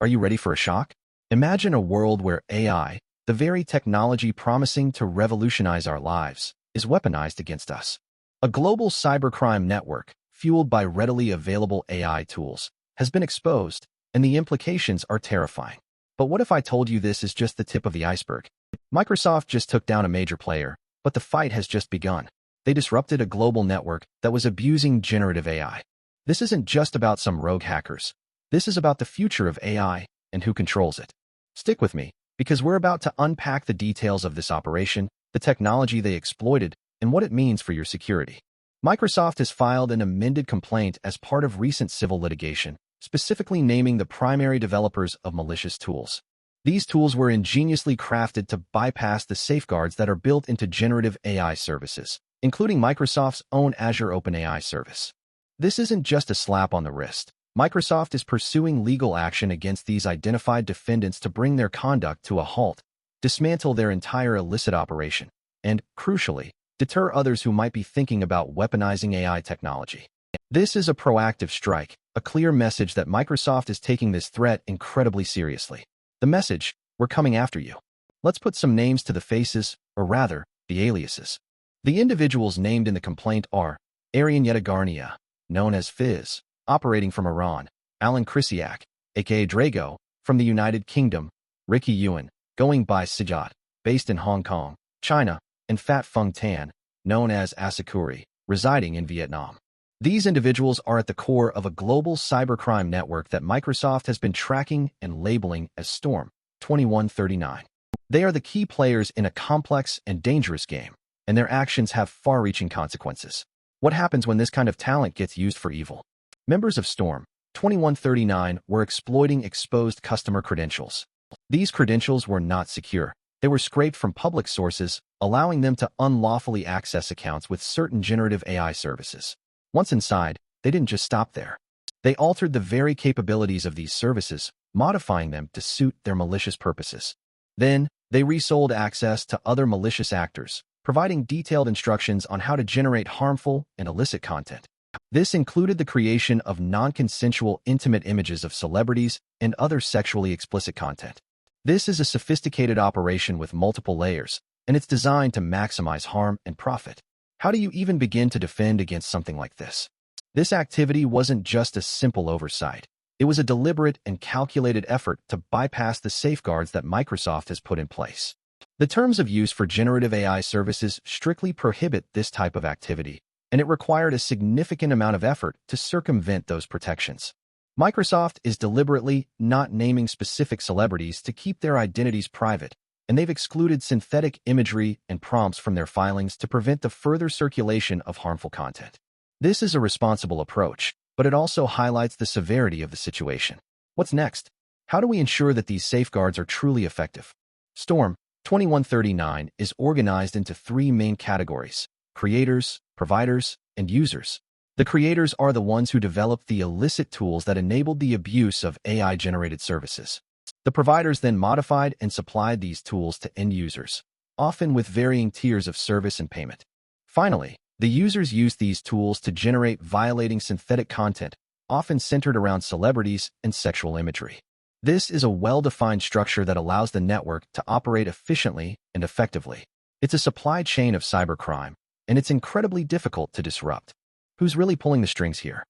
Are you ready for a shock? Imagine a world where AI, the very technology promising to revolutionize our lives, is weaponized against us. A global cybercrime network, fueled by readily available AI tools, has been exposed, and the implications are terrifying. But what if I told you this is just the tip of the iceberg? Microsoft just took down a major player, but the fight has just begun. They disrupted a global network that was abusing generative AI. This isn't just about some rogue hackers. This is about the future of AI and who controls it. Stick with me, because we're about to unpack the details of this operation, the technology they exploited, and what it means for your security. Microsoft has filed an amended complaint as part of recent civil litigation, specifically naming the primary developers of malicious tools. These tools were ingeniously crafted to bypass the safeguards that are built into generative AI services, including Microsoft's own Azure OpenAI service. This isn't just a slap on the wrist. Microsoft is pursuing legal action against these identified defendants to bring their conduct to a halt, dismantle their entire illicit operation, and, crucially, deter others who might be thinking about weaponizing AI technology. This is a proactive strike, a clear message that Microsoft is taking this threat incredibly seriously. The message, we're coming after you. Let's put some names to the faces, or rather, the aliases. The individuals named in the complaint are Arian Yetagarnia, known as Fizz, operating from Iran; Alan Krisiak, aka Drago, from the United Kingdom; Ricky Yuan, going by Sijat, based in Hong Kong, China; and Fat Fung Tan, known as Asakuri, residing in Vietnam. These individuals are at the core of a global cybercrime network that Microsoft has been tracking and labeling as Storm 2139. They are the key players in a complex and dangerous game, and their actions have far-reaching consequences. What happens when this kind of talent gets used for evil? Members of Storm 2139 were exploiting exposed customer credentials. These credentials were not secure. They were scraped from public sources, allowing them to unlawfully access accounts with certain generative AI services. Once inside, they didn't just stop there. They altered the very capabilities of these services, modifying them to suit their malicious purposes. Then, they resold access to other malicious actors, providing detailed instructions on how to generate harmful and illicit content. This included the creation of non-consensual intimate images of celebrities and other sexually explicit content. This is a sophisticated operation with multiple layers, and it's designed to maximize harm and profit. How do you even begin to defend against something like this? This activity wasn't just a simple oversight. It was a deliberate and calculated effort to bypass the safeguards that Microsoft has put in place. The terms of use for generative AI services strictly prohibit this type of activity, and it required a significant amount of effort to circumvent those protections. Microsoft is deliberately not naming specific celebrities to keep their identities private, and they've excluded synthetic imagery and prompts from their filings to prevent the further circulation of harmful content. This is a responsible approach, but it also highlights the severity of the situation. What's next? How do we ensure that these safeguards are truly effective? Storm 2139 is organized into three main categories: creators, providers, and users. The creators are the ones who developed the illicit tools that enabled the abuse of AI-generated services. The providers then modified and supplied these tools to end users, often with varying tiers of service and payment. Finally, the users used these tools to generate violating synthetic content, often centered around celebrities and sexual imagery. This is a well-defined structure that allows the network to operate efficiently and effectively. It's a supply chain of cybercrime, and it's incredibly difficult to disrupt. Who's really pulling the strings here?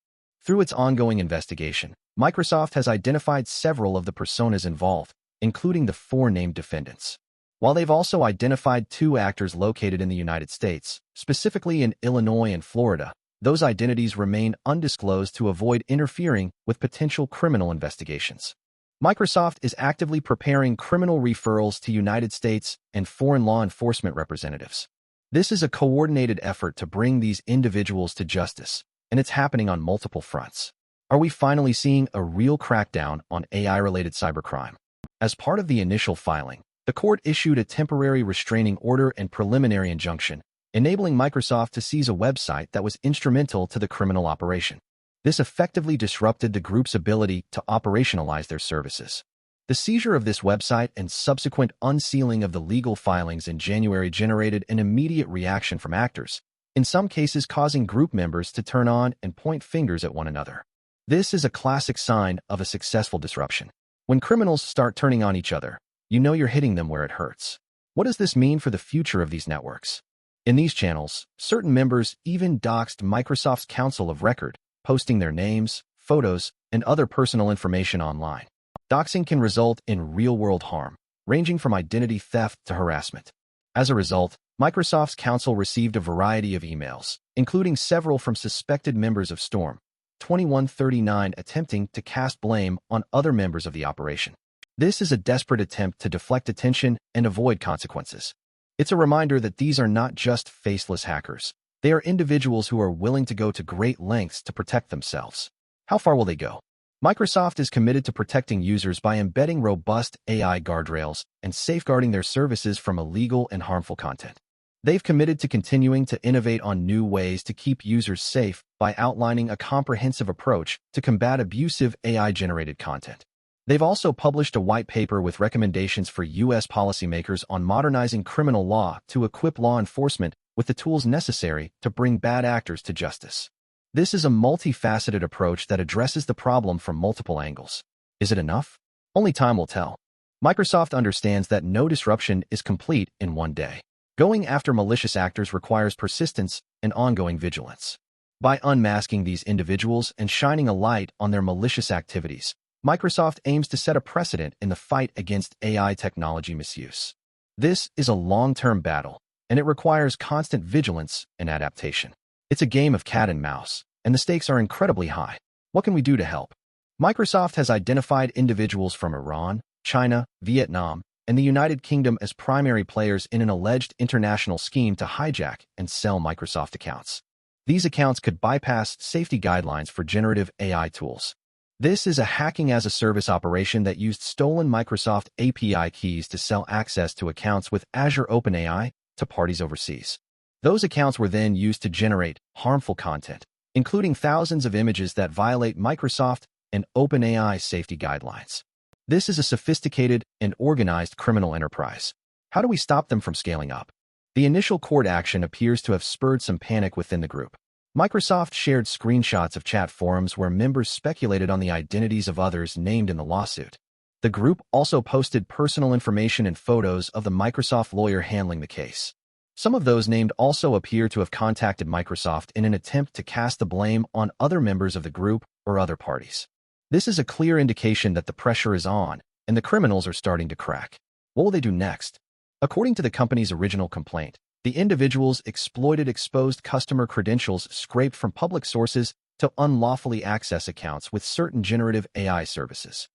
Through its ongoing investigation, Microsoft has identified several of the personas involved, including the four named defendants. While they've also identified 2 actors located in the United States, specifically in Illinois and Florida, those identities remain undisclosed to avoid interfering with potential criminal investigations. Microsoft is actively preparing criminal referrals to United States and foreign law enforcement representatives. This is a coordinated effort to bring these individuals to justice, and it's happening on multiple fronts. Are we finally seeing a real crackdown on AI-related cybercrime? As part of the initial filing, the court issued a temporary restraining order and preliminary injunction, enabling Microsoft to seize a website that was instrumental to the criminal operation. This effectively disrupted the group's ability to operationalize their services. The seizure of this website and subsequent unsealing of the legal filings in January generated an immediate reaction from actors, in some cases causing group members to turn on and point fingers at one another. This is a classic sign of a successful disruption. When criminals start turning on each other, you know you're hitting them where it hurts. What does this mean for the future of these networks? In these channels, certain members even doxed Microsoft's Council of Record, posting their names, photos, and other personal information online. Doxing can result in real-world harm, ranging from identity theft to harassment. As a result, Microsoft's counsel received a variety of emails, including several from suspected members of Storm 2139 attempting to cast blame on other members of the operation. This is a desperate attempt to deflect attention and avoid consequences. It's a reminder that these are not just faceless hackers. They are individuals who are willing to go to great lengths to protect themselves. How far will they go? Microsoft is committed to protecting users by embedding robust AI guardrails and safeguarding their services from illegal and harmful content. They've committed to continuing to innovate on new ways to keep users safe by outlining a comprehensive approach to combat abusive AI-generated content. They've also published a white paper with recommendations for U.S. policymakers on modernizing criminal law to equip law enforcement with the tools necessary to bring bad actors to justice. This is a multifaceted approach that addresses the problem from multiple angles. Is it enough? Only time will tell. Microsoft understands that no disruption is complete in one day. Going after malicious actors requires persistence and ongoing vigilance. By unmasking these individuals and shining a light on their malicious activities, Microsoft aims to set a precedent in the fight against AI technology misuse. This is a long-term battle, and it requires constant vigilance and adaptation. It's a game of cat and mouse, and the stakes are incredibly high. What can we do to help? Microsoft has identified individuals from Iran, China, Vietnam, and the United Kingdom as primary players in an alleged international scheme to hijack and sell Microsoft accounts. These accounts could bypass safety guidelines for generative AI tools. This is a hacking-as-a-service operation that used stolen Microsoft API keys to sell access to accounts with Azure OpenAI to parties overseas. Those accounts were then used to generate harmful content, including thousands of images that violate Microsoft and OpenAI safety guidelines. This is a sophisticated and organized criminal enterprise. How do we stop them from scaling up? The initial court action appears to have spurred some panic within the group. Microsoft shared screenshots of chat forums where members speculated on the identities of others named in the lawsuit. The group also posted personal information and photos of the Microsoft lawyer handling the case. Some of those named also appear to have contacted Microsoft in an attempt to cast the blame on other members of the group or other parties. This is a clear indication that the pressure is on, and the criminals are starting to crack. What will they do next? According to the company's original complaint, the individuals exploited exposed customer credentials scraped from public sources to unlawfully access accounts with certain generative AI services.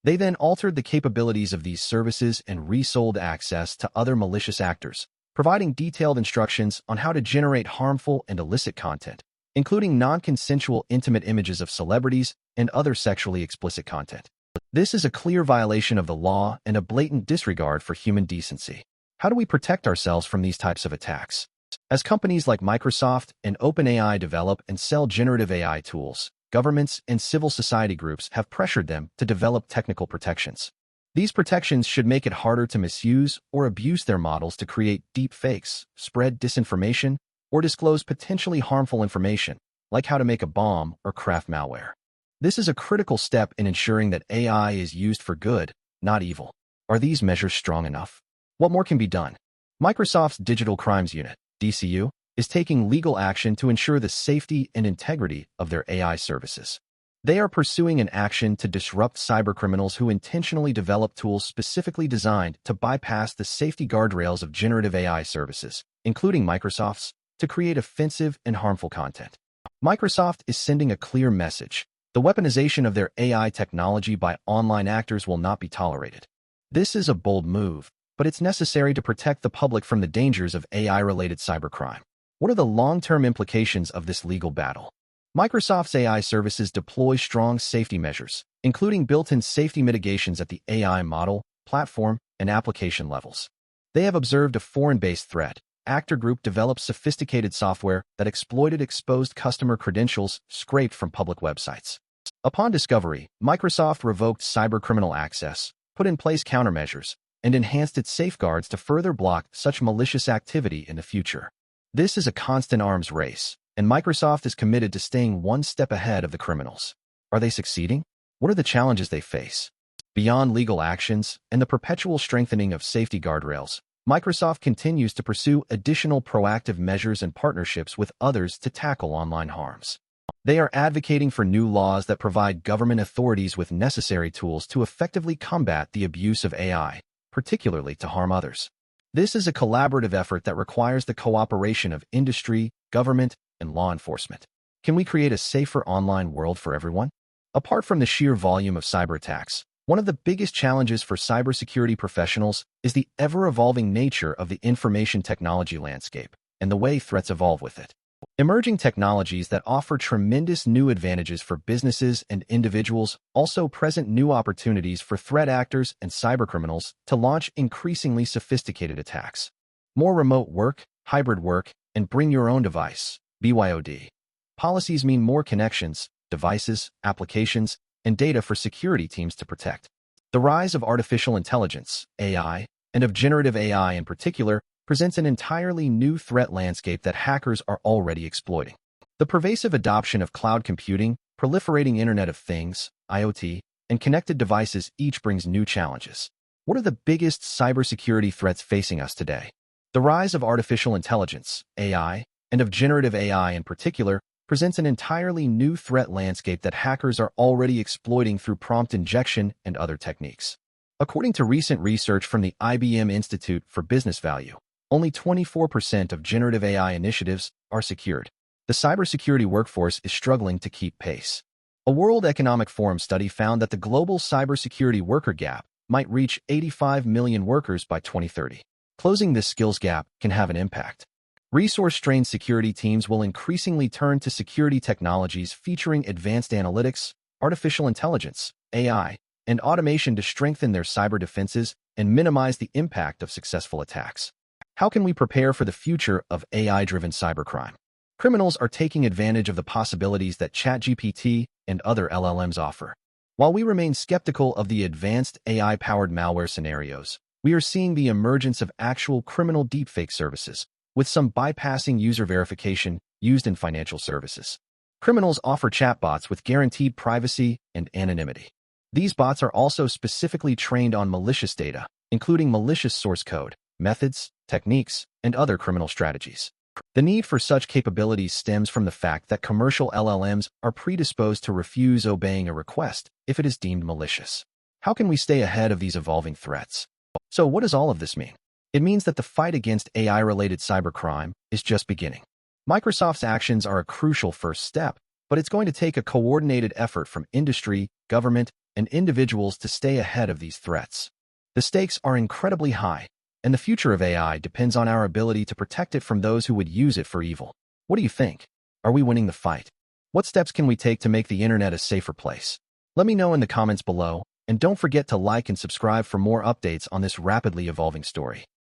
They then altered the capabilities of these services and resold access to other malicious actors, providing detailed instructions on how to generate harmful and illicit content, including non-consensual intimate images of celebrities and other sexually explicit content. This is a clear violation of the law and a blatant disregard for human decency. How do we protect ourselves from these types of attacks? As companies like Microsoft and OpenAI develop and sell generative AI tools, governments and civil society groups have pressured them to develop technical protections. These protections should make it harder to misuse or abuse their models to create deep fakes, spread disinformation, or disclose potentially harmful information, like how to make a bomb or craft malware. This is a critical step in ensuring that AI is used for good, not evil. Are these measures strong enough? What more can be done? Microsoft's Digital Crimes Unit, DCU, is taking legal action to ensure the safety and integrity of their AI services. They are pursuing an action to disrupt cybercriminals who intentionally develop tools specifically designed to bypass the safety guardrails of generative AI services, including Microsoft's, to create offensive and harmful content. Microsoft is sending a clear message. The weaponization of their AI technology by online actors will not be tolerated. This is a bold move, but it's necessary to protect the public from the dangers of AI-related cybercrime. What are the long-term implications of this legal battle? Microsoft's AI services deploy strong safety measures, including built-in safety mitigations at the AI model, platform, and application levels. They have observed a foreign-based threat. Actor Group developed sophisticated software that exploited exposed customer credentials scraped from public websites. Upon discovery, Microsoft revoked cybercriminal access, put in place countermeasures, and enhanced its safeguards to further block such malicious activity in the future. This is a constant arms race, and Microsoft is committed to staying one step ahead of the criminals. Are they succeeding? What are the challenges they face? Beyond legal actions and the perpetual strengthening of safety guardrails, Microsoft continues to pursue additional proactive measures and partnerships with others to tackle online harms. They are advocating for new laws that provide government authorities with necessary tools to effectively combat the abuse of AI, particularly to harm others. This is a collaborative effort that requires the cooperation of industry, government, and law enforcement. Can we create a safer online world for everyone? Apart from the sheer volume of cyber attacks, one of the biggest challenges for cybersecurity professionals is the ever-evolving nature of the information technology landscape and the way threats evolve with it. Emerging technologies that offer tremendous new advantages for businesses and individuals also present new opportunities for threat actors and cybercriminals to launch increasingly sophisticated attacks. More remote work, hybrid work, and bring your own device, BYOD. Policies mean more connections, devices, applications, and data for security teams to protect. The rise of artificial intelligence, AI, and of generative AI in particular, presents an entirely new threat landscape that hackers are already exploiting. The pervasive adoption of cloud computing, proliferating Internet of Things, IoT, and connected devices each brings new challenges. What are the biggest cybersecurity threats facing us today? The rise of artificial intelligence, AI, and of generative AI in particular, presents an entirely new threat landscape that hackers are already exploiting through prompt injection and other techniques. According to recent research from the IBM Institute for Business Value, only 24% of generative AI initiatives are secured. The cybersecurity workforce is struggling to keep pace. A World Economic Forum study found that the global cybersecurity worker gap might reach 85 million workers by 2030. Closing this skills gap can have an impact. Resource-strained security teams will increasingly turn to security technologies featuring advanced analytics, artificial intelligence, AI, and automation to strengthen their cyber defenses and minimize the impact of successful attacks. How can we prepare for the future of AI-driven cybercrime? Criminals are taking advantage of the possibilities that ChatGPT and other LLMs offer. While we remain skeptical of the advanced AI-powered malware scenarios, we are seeing the emergence of actual criminal deepfake services, with some bypassing user verification used in financial services. Criminals offer chatbots with guaranteed privacy and anonymity. These bots are also specifically trained on malicious data, including malicious source code, methods, techniques, and other criminal strategies. The need for such capabilities stems from the fact that commercial LLMs are predisposed to refuse obeying a request if it is deemed malicious. How can we stay ahead of these evolving threats? So what does all of this mean? It means that the fight against AI-related cybercrime is just beginning. Microsoft's actions are a crucial first step, but it's going to take a coordinated effort from industry, government, and individuals to stay ahead of these threats. The stakes are incredibly high, and the future of AI depends on our ability to protect it from those who would use it for evil. What do you think? Are we winning the fight? What steps can we take to make the internet a safer place? Let me know in the comments below, and don't forget to like and subscribe for more updates on this rapidly evolving story.